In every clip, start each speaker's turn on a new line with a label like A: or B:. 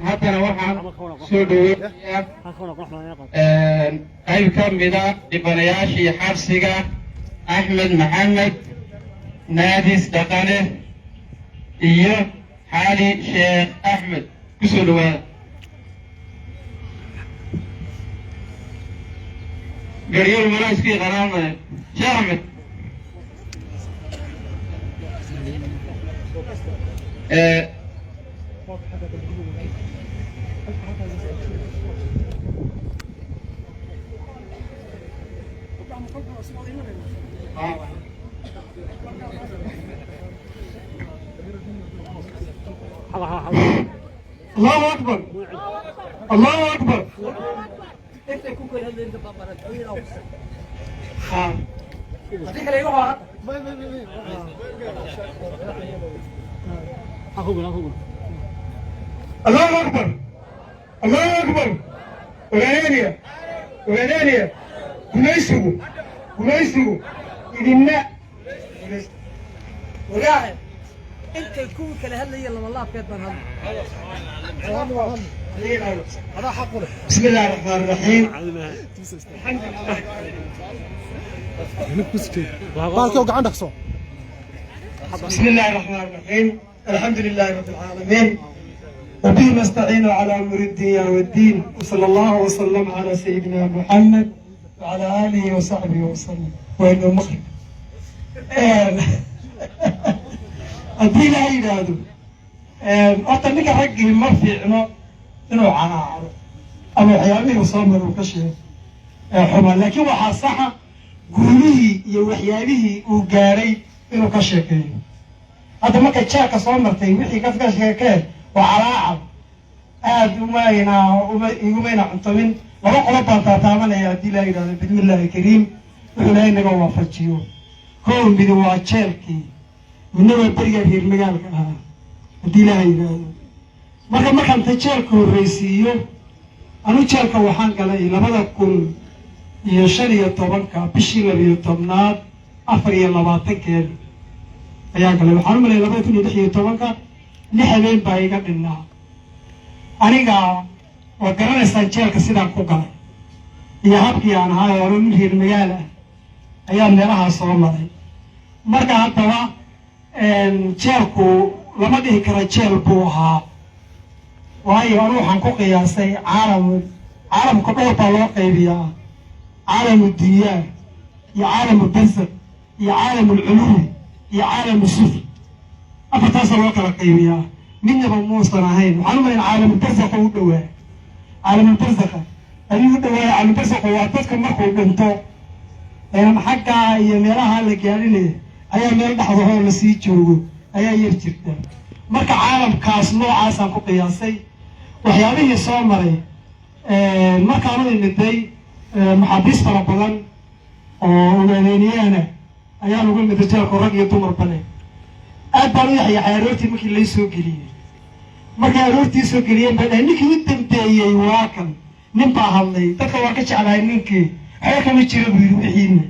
A: haddana waxaan soo dhaweeyaa qayb ka mida dhibanayaashii xabsiga axmed maxamed naadis dhaqane iyo xaali sheekh axmed ku soo dhawaada garyol malaaskii qanaanaya sheekh axmed الله أكبر الله أكبر الله أكبر الله أكبر ولانيا ولانيا ونيسو إذن وراعي انت يكون كلا هلا يلا والله بجد من هذا حقه. بسم الله الرحمن الرحيم. الحمد لله. بسم الله الرحمن الرحيم. الحمد لله رب العالمين وبه نستعين على امور الدنيا والدين وصلى الله وسلم على سيدنا محمد وعلى اله وصحبه وسلم وانه مخرج. haddii la yidhaahdo horta ninka raggii ma fiicno inuu canaacdo ama waxyaabihii soo mar uu ka sheego xuma laakiin waxaa saxa guulihii iyo waxyaabihii uu gaaray inuu ka sheekeeyo hadda markay jeerka soo martay wixii ka sheekee waa calaacal aad igumayna cuntamin laba qolo baan taataabanaya haddii la yidhahdo bismillaahi kariim wuxuu ilahay naga waafajiyo kow midi waa jeelkii midna waa beriga reer magaalka ahaa haddii ilaaha yidhaahdo markaan ta jeelka horreysiiyo anu jeelka waxaan galay 2015 bishii 12 24 ayaan galay waxaan u malay 2016 lix habeen baa iga dhinnaa aniga waa garanaysaan jeelka sidaan ku galay iyo habkii aan ahaa oo nin reer magaal ah ayaa meelahaa soo maray marka haddaba jeelku lama dhihi kara jeel buu ahaa waayo anu waxaan ku qiyaasay caalamka dhowr baa loo qaybiyaa caalamu diyaar iyo caalamu barsar iyo caalamu lculuwi iyo caalamu sufl afartaasa loo kala qaybiyaa midnaba muusan ahayn waxaan u malayn caalamu barsaqa u dhowaa caalamu barsaqa ayuu u dhawaaya caalamu barsaqa waa dadka markuu dhinto xaggaa iyo meelaha la gaadhinaya ayaa meel dhexdahoo lasii joogo ayaa yar jirta marka caalamkaas noocaasaan ku qiyaasay waxyaabihii soo maray markaanu imiday maxaabiis fara badan oo ugaaneeniyahana ayaan uga miday jeelku rag iyo dumar bale aad baan u yaxyaxay aroortii markii lay soo geliyey markay aroortii soo geliyeen baa dhahay ninkii u dambeeyey waa kan nin baa hadlay dadka waa ka jeclahay ninkii waxba kama jira buu yidhi wixiina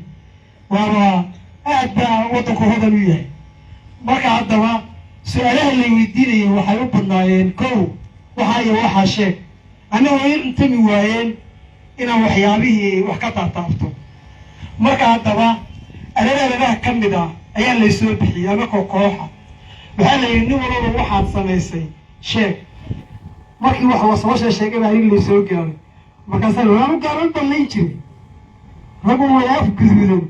A: waaba aad baa waddanku hodan u yahay marka haddaba su-aalaha lay weydiinayay waxay u badnaayeen kow waxaa iyo waxaa sheeg annaga way cuntami waayeen inaan waxyaabihii wax ka taataabto marka haddaba alalaalabaha ka mid ah ayaa laysoo bixiyey anakoo kooxa waxaa la yidhi nin walaba waxaad samaysay sheeg markii wax wasabasha sheegay baa in laysoo gaaray markaasaa waanu gaaran ballayn jiray ragu way af guduudan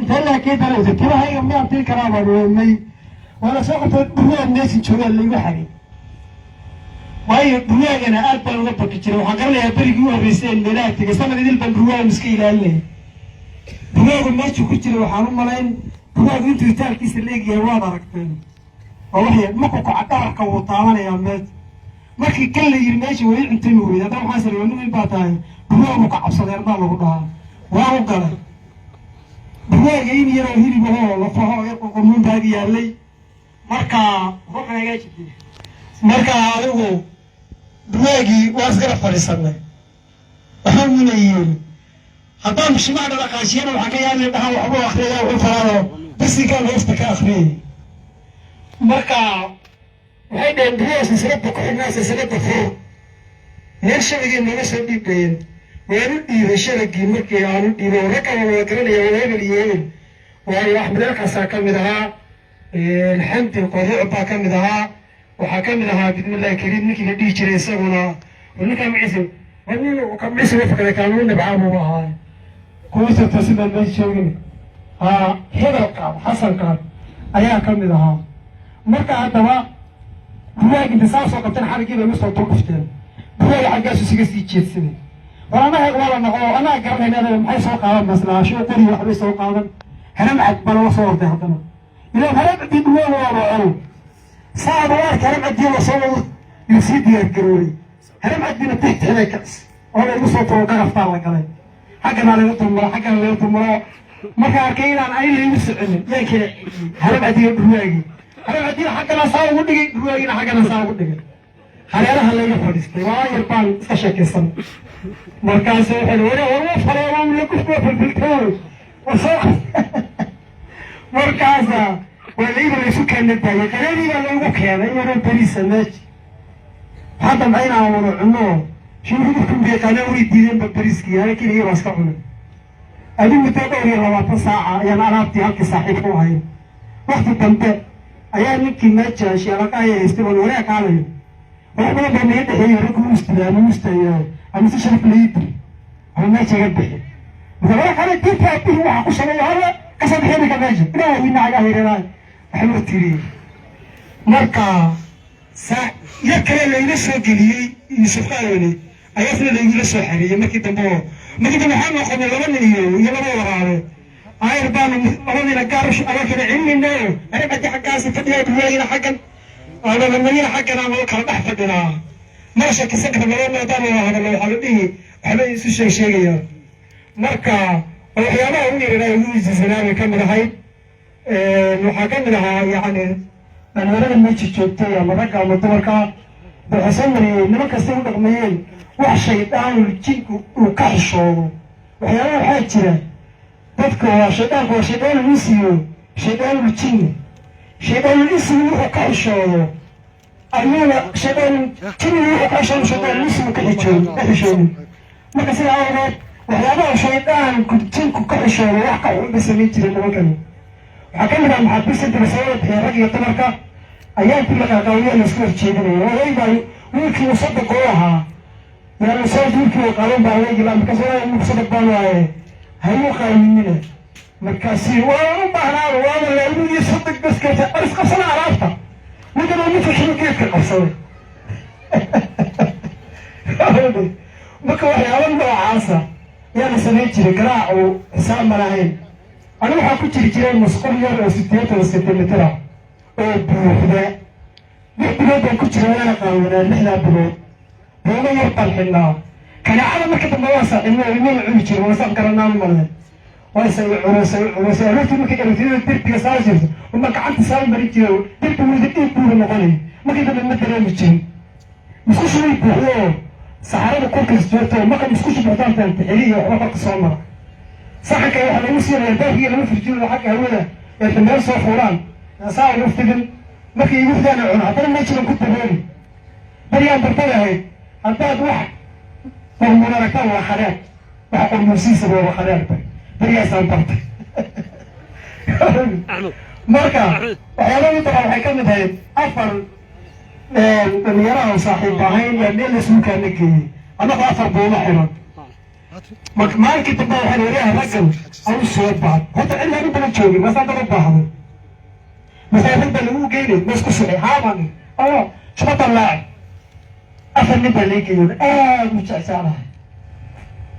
A: inta laakee daraysa tirahayga miyaan tiri karaa baan weemay waana soo qabtay dhurwaa meesin joogaa laygu xagay waayo dhurwaagana aad baan uga baki jiray waxaan garanayaa berigii u horreyseen meelaha tegay sanad idil baan dhurwaagan iska ilaalinaya dhurwaagu meeshuu ku jiray waxaan u malayn dhurwaagu intuu itaalkiisa leegyahay waad aragteen oo waxya markuu kacadhaarka wuu taabanayaa meesha markii kan la yiri meesha way cuntami weyda haddana waxaan sari wanumin baa tahay dhurwaagu ka cabsadeen baa lagu dhahaa waa u galay dhurwaaga in yaroo hilibahoo lafaho qoqomuun baagi yaallay marka ruuxan hagaajide marka adigu dhurwaagii waa iskala fadhiisanay waxaan munayeeli haddaan shimaacda dhaqaashiyana waxaa ka yaali dhahaa waxbuu akriyaya wuxuu faraado basikaan hoosta ka akriyay marka waxay dhaheen dhurwaas silsilada ku xidhnaa silsilada fur meel shabagii naga soo dhiibayeen waan u dhiibay shabagii markii aan u dhiibay ragga waa garanaya waa hebel iyo hebel waayo axmedeelkaasaa ka mid ahaa xamdi qoduuc baa ka mid ahaa waxaa ka mid ahaa bismillahi kariim ninkii la dhihi jiray isaguna ninkaa maciise maciise wafakada kaanuu nibcaa buu ahaa kuwa sirta sidaan meesha joogin hebel qaad xasan qaad ayaa ka mid ahaa marka haddaba dhurwaag inta saa soo qabteen xariggii bay usoo dul dhufteen dhurwaaga xaggaasu isaga sii jeedsaday war anaga waa la noqo anaa garanayna maxay soo qaadan maslaasho qori waxbay soo qaadan haramcad baa lala soo orday haddana ilaan haramcadii dhurwaaga waa rocol saad u arka haramcadii lasoo wado yuu sii diyaargaroobay haramcaddiina tixtixday kacis oo laygu soo tago qagaftaa la galay xagganaa laga dulmaro xaggana laga dulmaro marka arkay inaan ay laygu soconin yankii haramcadiga dhurwaagii haramcadiina xaggana saa ugu dhigay dhurwaagiina xaggana saa ugu dhigay hareeraha layga fadhiistay waa yar baan iska sheekaysan markaasu wuxuu warwa fareemaa lakusoo filfiltooy wasoo markaasa waa layba laysu keena daayay qadadii baa laygu keenay iyadoo beriisa meesha waxaa damca inaan wada cunno shuruudurkan beeqaana way diideenba beriskii anakin iyo baa iska cunay adi muddo 22 saaca ayaan alaabtii halkii saaxiibka u hayn wakti dambe ayaa ninkii meesha sheelaqaaya haystay baan walaag qaadayo wax badan baa naga dhexeeyey raggu u istaayaa ama si sharaf layidiri ama meesha iga bixi marka wala kale dinta abihi waxaa ku sameeya hore kasoo bixi ninka meesha inaa winacaga hiranay waxa loo tiriyey marka yar kale layla soo geliyey Yuusuf Qaalwani ayaa isna laygula soo xariiyey markii dambe waxaa noqonay laba nin iyo laba waraare ayar baanu labadiina gaarash abakana cilminayo aribadi xaggaasi fadhiya dhurwaagina xaggan aabamarina xaggan ama kala dhex fadhinaa meesha kasakra laba maadaama waa hadalo waxaa la dhihi waxba isu sheegayaan marka waxyaabaha ugu yaraa ugu isisanaabay ka mid ahayd waxaa ka mid ahaa yacni dhalinyarada meesha joogtay ama ragga ama dumarka waxaa soo mariyey niman kastay u dhaqmayeen wax shaydaan jinku uu ka xishoodo waxyaabaha waxaa jira dadka waa shaydaanku waa shaydaanul insiyo shaydaanul jinni shaydaanul insigu wuxuu ka xishoodo ayuuna shaydaanul jinnigu wuxuu ka xishoodo shaydaanul insigu ka xishoodo marka sidaa awgeed waxyaabaha shaydaanku jinku ka xishoodo wax ka xun bay samayn jireen nimankani waxaa ka mid ah maxaabiista dibasabada bixiya rag iyo dumarka ayaa intii la qaaqaawiya la isku horjeedinaya wiilkii musadaq oo ahaa يعني صوت يمكن يقارن بعوج لا مكسر مكسر بالواي هيو خاينين مكاسي وانا بحنا وانا لا يبي يصدق بس كذا بس قصنا عرفته نقدر نفهم شنو كيف القصة بكوا يا ولد عاصة يعني سمعت القراء وسام ملاهين أنا ما حكيت الكلام مسؤول يا ستات وستة وبروحنا بروحنا كنت أنا قاونا نحن بروح هو يرقى الحنا كان على مكة المواسع إنه يمين عمشي ومسام كرنا المرض ويسوي عروسة عرفت إنه كده بتيجي تربي كساجر وما كنت سالم بريتي تربي ولدتي كل مغني ما كده بالمدرسة مشي مسكوش يبغوا سحرنا كل كسبته ما كان مسكوش بهتان تنتحليه وحرق الصومرة صح كده إحنا نسير الباقي لما في الجيل حق هولا يتمر صوف فلان صار يفتدل ما كي يفتدل أنا عطنا ما يشيل كنت بقولي بريان برتلها أنت واحد فهمنا ركوا وخلاك وحقول مرسيس هو وخلاك بريا سانترت مركا وحيالي طبعا حكمت هاي أفر من يراه صاحب بعين يعني اللي اسمه كان نكي أنا بأفر بوما حرام ما كنت بقى حلويها رجل أو السواد بعض حتى إلا أنت بتشوفي بس أنت بتبعض بس أنت اللي هو جيني مسكو سعي حامني شو بطلع أفر نبى ليك يقول متعسارة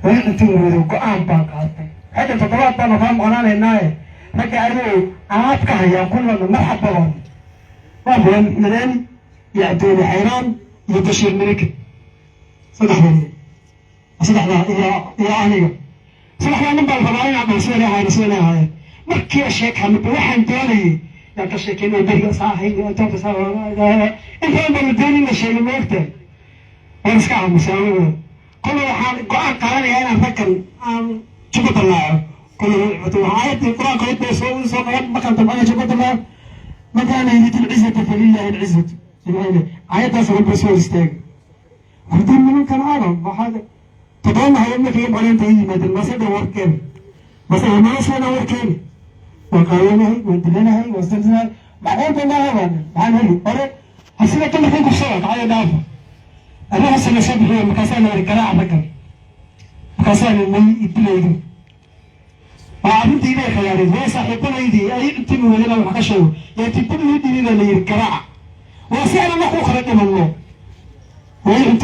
A: وين تقولوا قام باقاتي هذا تطلعت أنا فاهم أنا هناي رجع له عاد كهيا كلنا مرحبا ما بين مدن يعدوني حيران يبشر ملك صدقني يا أنا صدقني من بالفضائل عم يسوي هاي مركي أشيك هم بروحن تاني يا كشيكين وبيجي صاحي أنت صاحي أنت من الدنيا شيء مرتين ويسكع مساوي كل واحد قاعد قارن أنا أفكر شو بطلعه كل عاية القرآن قلت بيسوي صوت ما كان تبغى شو بطلع ما كان يريد العزة فلله العزة سبحانه عاية تصل بيسوي استاج ودين منو كان عالم ما حدا تضل هاي إنك يوم على تيجي مثل ما سد وركين بس ما سد وركين وقايمه هي ودلنا هي وصلنا بعدين بالله هذا بعدين أره حسنا كل حاجة بسرعة عاية دافع أنا حسنا شبه مكاسان القراءة بكر مكاسان اللي يدلي وعبنتي ليه خياري ليه صاحبنا يدي أي أنت من هنا وحكشوا يتبون يدي لنا القراءة وسأل الله خرج من الله وين أنت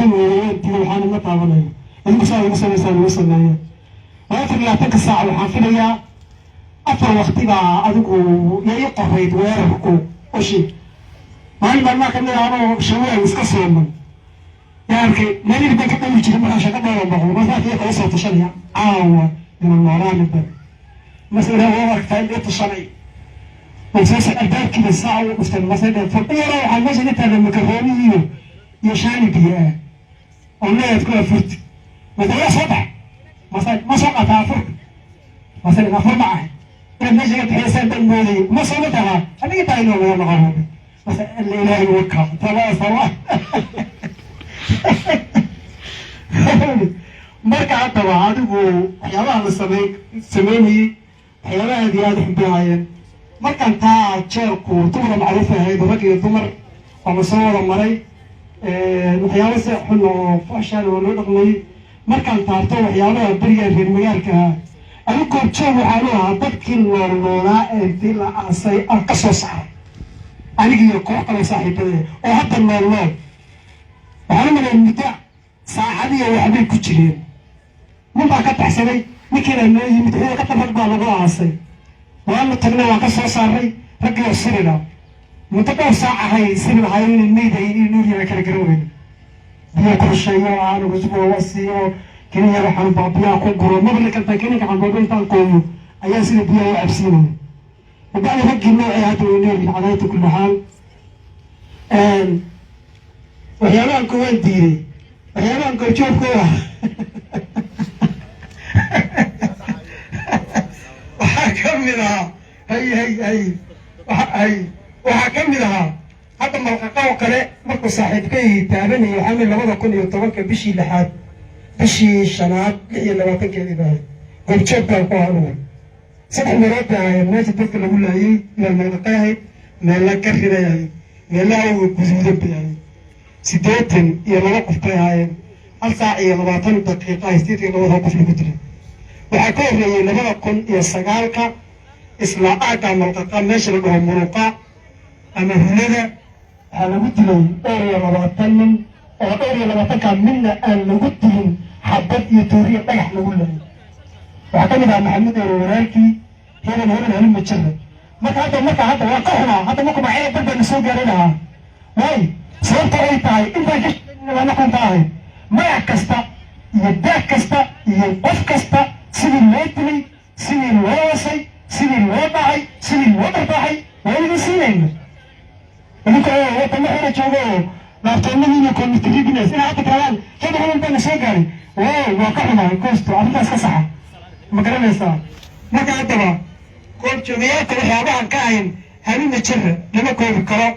A: من حان الله تعالى المساوي مساوي وآخر لا تكسع وحافلة أفر وقتي بقى أدوكو يقريد ويرهقو وشي ما كان يعرفوا شوية يسكسوا من يعني ما نقدر كده نجي من عشان كده والله ما في قصة تشنيع من المران الباب مثلا هو وقت هاي الشرعي وساسا الباب كده الساعة وقفتن مثلا فبيرا على المسجد هذا الميكروفوني يشاني بيها والله تكون فرت مثلا صبح مثلا ما سقط فرت مثلا ما فر معه المسجد بحيث بالمولي ما صوتها أنا قلت له والله العربي مثلا الإله الوكا طلع marka hadaba adigu waxyaabaha la sameeyay waxyaabaha diyaad xubnaayeen markan taa jeerku dumar macruuf ahayd rag iyo dumar oo soo wada maray waxyaabo si xun oo fashal oo loo dhaqmay markan taarto waxyaabaha bariga reer magaalka adigu koobjoog waxaa loo ahaa dadkii noolaa ee intii la aasay aan ka soo saaray anigii koox kale saaxiibada oo hadda noolaa waxaan maray muddo saacadii waxbay ku jireen من بعد كتر حسابي نكيل إنه يمتحن كتر رجع لقوا عاصي وأنا تجنا وقصة صاري رجع السرنا متقو ساعة هاي سر هاي الميدا ينور يا كرجرون بياكل الشيء وعانو بجبوا وسيو كني يروح عن بابيا كوكرو ما بلك الباكينك عن بابين تانكو أيام سر بيا وعبسينه وبعد رجع النوع هذا ينور على كل حال وهي الكوان ديري وهي الكوتشوف كوا وحكملها هي وحكملها هذا مرقاو كله مركو صاحبكي تابني وحامل لبدا كل يوتوبك بشي لحد بشي شناد لي لباتن كذي بعد قلت شوف قالوا صدق مرات الناس تذكر اقول لها من المرقاهي من لا كفر يعني من لا وجود يعني sideetan iyo laba qof bay ahaayeen hal saac iyo 20 daqiiqo ay sideetan iyo laba qof lagu dilay waxaa ka horreeyey 2009 isla aagga malqaqa meesha la dhaho muruqa ama hulada waxaa lagu dilay 20 nin oo 20 midna aan lagu dilin xabad iyo tooriya dhagax lagu laayay waxaa ka mid ah maxamed eero walaalkii hebel halin ma jira marka hadda waa ka xumaa hadda marku macaya balbaa na soo gaaray lahaa waay sababta ay tahay intaan ka shaqeynaa kunta ahay magac kasta iyo daag kasta iyo qof kasta sidii loo dilay sidii loo wasay sidii loo dhacay sidii loo dharbaaxay waa idin siinayna idinka wadama xora jooga oo laabtoonadiina committeedines inaa hadda tiraadaan hebel baa na soo gaaray waa ka xumaa koosto arrintaas ka saxa ma garanaysaa marka haddaba goobjoogayaalka waxyaabahan ka ahayn halina jira lama koobi karo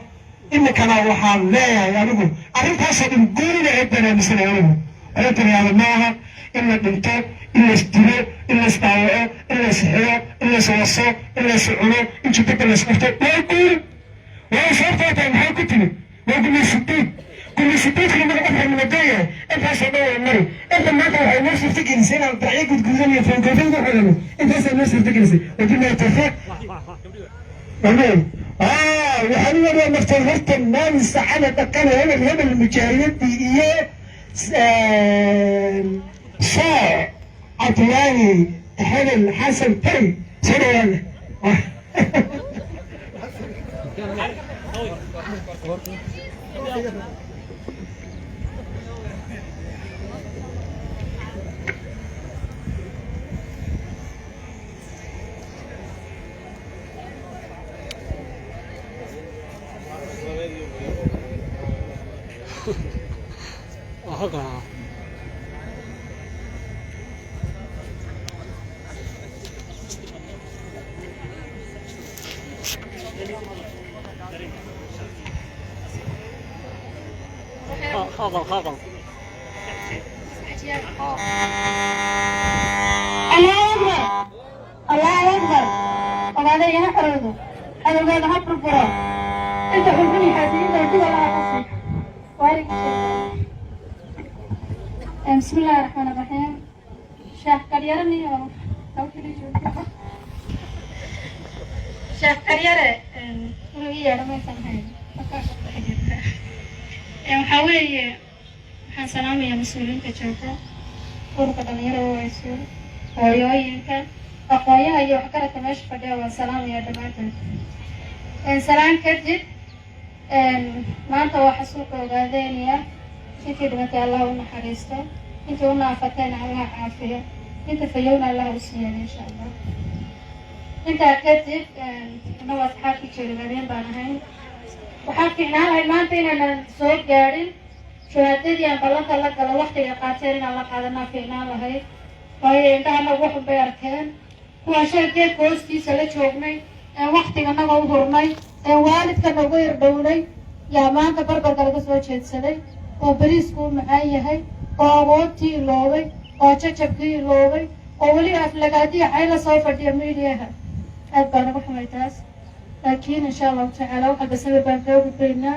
A: imikana waxaan leeyahay anigu arrintaasoo dhan goonina ay banaamisanay anigu alatanayaada maaha in la dhinto in la isdilo in la isdaawaco in la isxiyo in la iswaso in la iscuno in jubada la isqurto waa guuri waa sababtoo tahay maxay ku timid waa gumaysiduud gumaysiduudkii magaca xirnimadeeyahay intaasoo dhan waa mari inta maanta waxay noo suurtagelisay inaan dacyo gudguudan iyo foonkoofin ku xidhano intaasay noo suurtagelisay wabillahi tawfiiq waxaan waa martay horta maalin saacada dhaqan hebel mujaahidadii iyo shaac cabdilaahi hebel xasan tari soo dhawaana
B: خاقل الله أكبر وبعدين يحرزوا هذا قال هبر الفراغ انت حبني حاسين انت كده لا حاسين وارك بسم الله الرحمن الرحيم شيخ كريرني شيخ كريرة هي لما يسمعين waxaa weeye waxaan salaamayaa mas-uuliyiinta joogta ururka dhalinyarada waysuul hooyooyinka aqoonyaha iyo waxgaradka meesha fadhiya waan salaamayaa dhammaantood salaan kadib maanta waa xasuuqa ogaadeynaya intii dhimatay allah u naxariisto intii u naafatayna allah caafiyo inta fayowna allah u siiyana insha allah intaa kadib inagoo asxaabki jeerigadeen baan ahayn waxaa fiicnaan lahayd maanta inaanan soo gaadhin shahaadadii aan ballanka la galo waktiga qaateen inaan la qaadanaa fiicnaan lahayd waayo indhahanagu waxun bay arkeen kuwaan shay geedka hoostiisa la joognay een waktiganaga u hurnay een waalidkana uga irdhownay yaa maanta barbarka laga soo jeedsaday oo beriisku u macaan yahay oo awoodtii iloobay oo jajabkii iloobay oo weliba aflagaadiya xayla soo fadhiya miidiyaha aad baa nagu xumay taas laakiin insha allahu tacaala waxalba sabir baan kaga gudbaynaa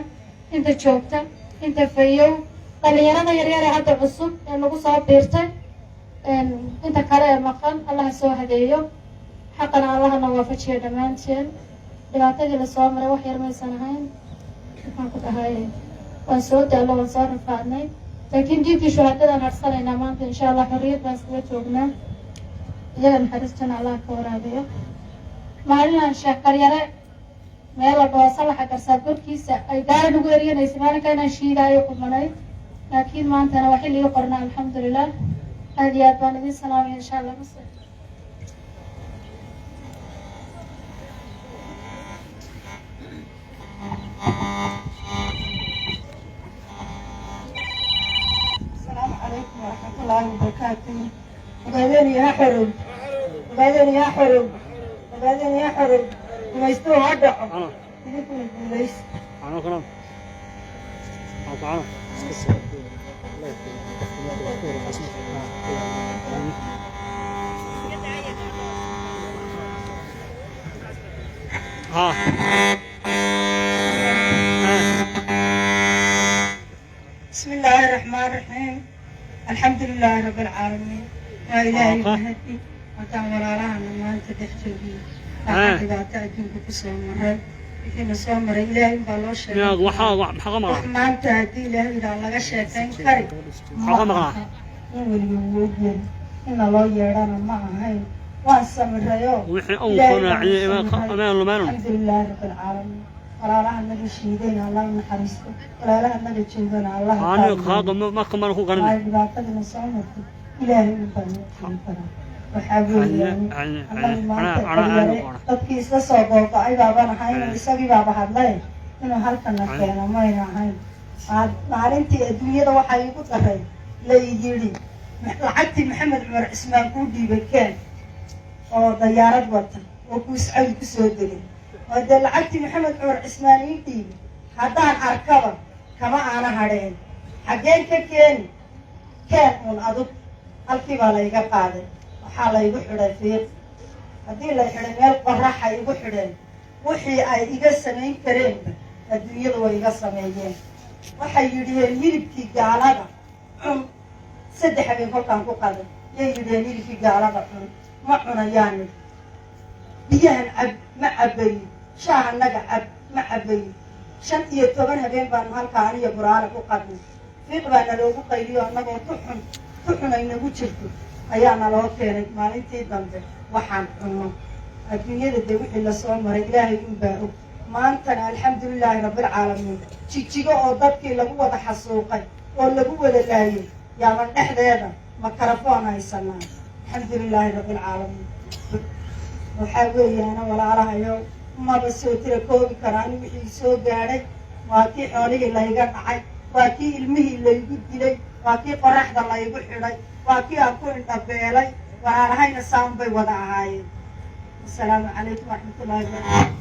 B: inta joogta inta fayow dhalinyarada yaryar ee hadda cusub ee nagu soo biirtay inta kale ee maqan allaha soo hadeeyo xaqana allahana waafajiya dhammaanteen dhibaatadii lasoo maray wax yar maysan ahayn waxaan ku dhahay waan soo daallo waan soo rafaadnay laakiin diintii shuhaadadaan harsanaynaa maanta insha allah xorriyad baan iskaga joognaa iyaga naxariistana allah ka waraabiyo maalinaan sheekh karyare meel la dhoo salaxa garsaad korkiisa ay gaari nagu eryanaysa maalinka inaan shiidaayo qumanayd laakiin maantana waa xilligii qornaa alxamdulilah aad iyo aad baan idin salaamaya insha allah mase
C: السلام عليكم ورحمة الله وبركاته. وبعدين يا حرب وبعدين يا حرب وبعدين يا حرب وما يستوى هذا ليش
B: أنا كلام أنا ها
C: الحمد لله رب العالمين يا إلهي مهدي وكان وراءها ما أنت تحتوي أحد تأجيل بكسوم مرة في نصوم مرة إلهي بالوش
D: يا وحا
C: ما أنت هدي إلهي إذا الله شيئين كري
D: حقا
C: إن الله يرانا معه وأسمر ريو
D: وحي أوصنا أمان المال
C: الحمد لله رب العالمين ولا لها النبي شهيدين الله نحرسته ولا لها النبي شهيدين الله
D: أنا خاض ما كمان هو غني
C: هاي بقى صومت إلهي مبارك وحابين يعني أنا تبكي سصوب وقعي بابا نحين ويسوي بابا هذا إنه هالكنا كنا ما ينحين معلنتي الدنيا ده وحي يقول هاي لا يجري لعبتي محمد عمر اسمه كودي بكان أو طيارة وطن وكوس عيد كسودري وده لعبتي محمد عمر اسمه يدي حتى أركبه كما أنا هرين حاجين كان من أدب halkii baa la iga qaaday waxaa la igu xidhay fiiq haddii la xidhay meel qoraxa igu xidheen wixii ay iga samayn kareenba adduunyadu way iga sameeyeen waxay yidhiheen hilibkii gaalada cun 3 habeen kolkaan ku qaday yay yidhiheen hilibkii gaalada cun ma cunayaani biyahan cab ma cabayo shaahanaga cab ma cabayo 15 habeen baanu halkaa aniyo buraale ku qadnay fiiq baana loogu qayliyo annagoo kuxunay nagu jirto ayaana loo keenay maalintii dambe waxaan cunno adduunyada dee wixii lasoo maray ilaahay unbaa og maantana alxamdulilaahi rabbilcaalamiin jijigo oo dadkii lagu wada xasuuqay oo lagu wada laayay yaaban dhexdeeda makarafoon haysanaa alxamdulilaahi rabbilcaalamiin waxaa weeyaana walaalahayo maba soo tira koobi karaan wixii soo gaadhay waa kii xoolihii layga dhacay waa kii ilmihii laygu dilay waa kii qoraxda laygu xidhay waa kii aan ku indhabeelay walaalahayna saan bay wada ahaayeen asalaamu calaykum waraxmatullaahi wabarakaatu